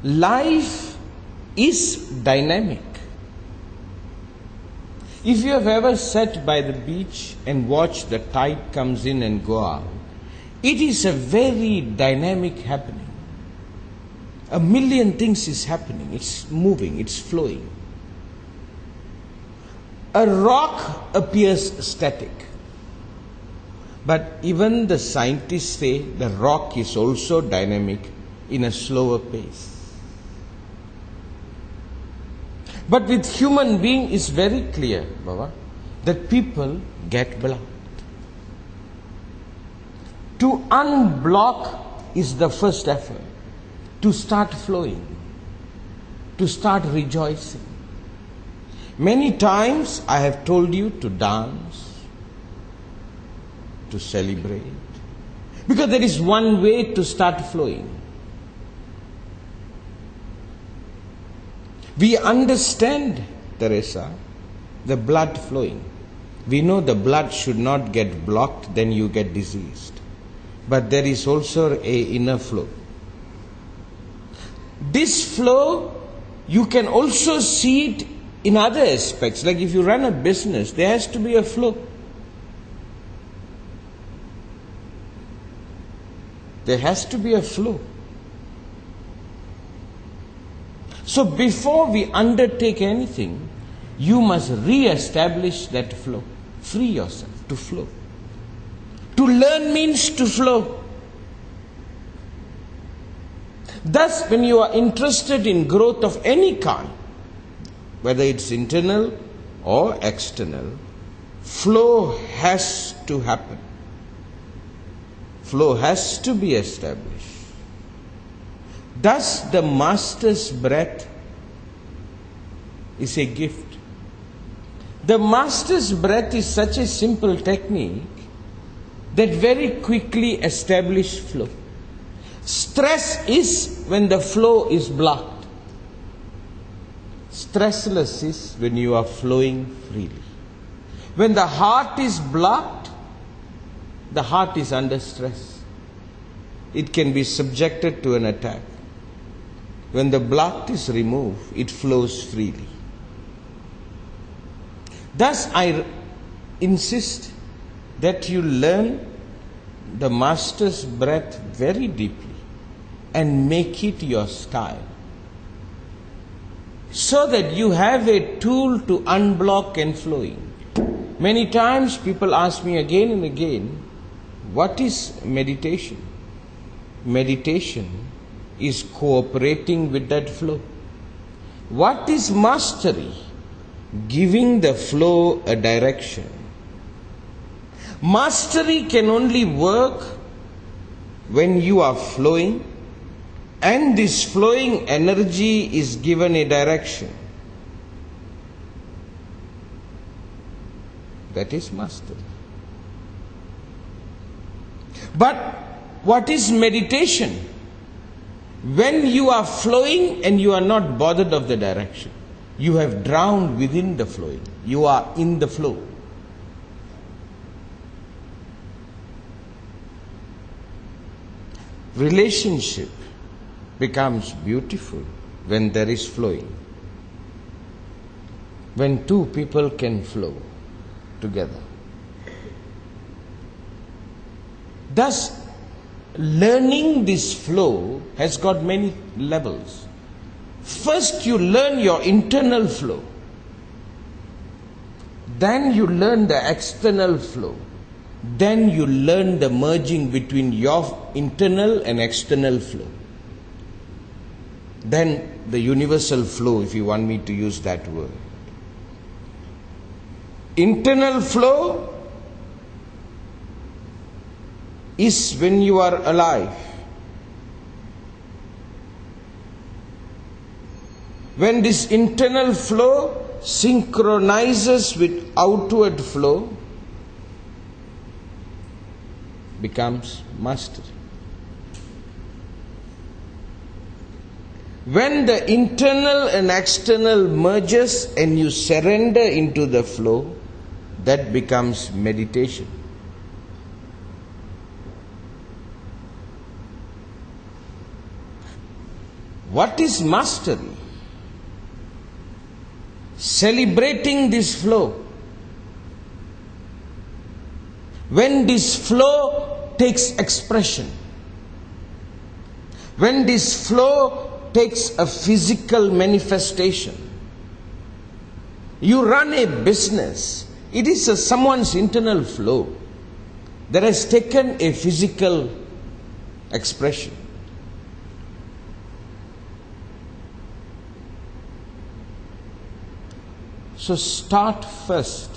life is dynamic. If you have ever sat by the beach and watched the tide comes in and go out, it is a very dynamic happening. A million things is happening. It's moving, it's flowing. A rock appears static. But even the scientists say the rock is also dynamic in a slower pace. But with human being it's very clear, Baba, that people get blocked. To unblock is the first effort. To start flowing. To start rejoicing. Many times I have told you to dance, to celebrate. Because there is one way to start flowing. We understand, Teresa, the blood flowing. We know the blood should not get blocked, then you get diseased. But there is also an inner flow. This flow, you can also see it in other aspects. Like if you run a business, there has to be a flow. There has to be a flow. So before we undertake anything, you must re-establish that flow. Free yourself to flow. To learn means to flow. Thus, when you are interested in growth of any kind, whether it's internal or external, flow has to happen. Flow has to be established. Thus, the Master's breath is a gift. The Master's breath is such a simple technique that very quickly establishes flow. Stress is when the flow is blocked. Stressless is when you are flowing freely. When the heart is blocked, the heart is under stress. It can be subjected to an attack. When the block is removed, it flows freely. Thus, I insist that you learn the Master's breath very deeply and make it your style, so that you have a tool to unblock and flowing. Many times people ask me again and again, what is meditation? Meditation is cooperating with that flow. What is mastery? Giving the flow a direction. Mastery can only work when you are flowing, and this flowing energy is given a direction. That is mastery. But what is meditation? When you are flowing and you are not bothered of the direction, you have drowned within the flowing. You are in the flow. Relationship becomes beautiful when there is flowing. When two people can flow together. Thus, learning this flow has got many levels. First, you learn your internal flow. Then you learn the external flow. Then you learn the merging between your internal and external flow. Then the universal flow, if you want me to use that word. Internal flow is when you are alive. When this internal flow synchronizes with outward flow, becomes mastery. When the internal and external merges and you surrender into the flow, that becomes meditation. What is mastery? Celebrating this flow. When this flow takes expression, when this flow takes a physical manifestation, you run a business, it is someone's internal flow that has taken a physical expression. So start first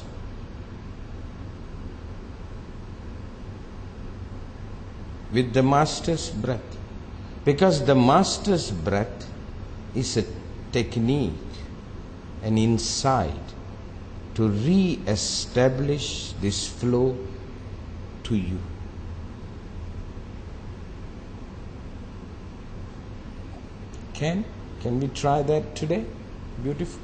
with the Master's breath, because the Master's breath is a technique, an insight to re-establish this flow to you. Can we try that today? Beautiful.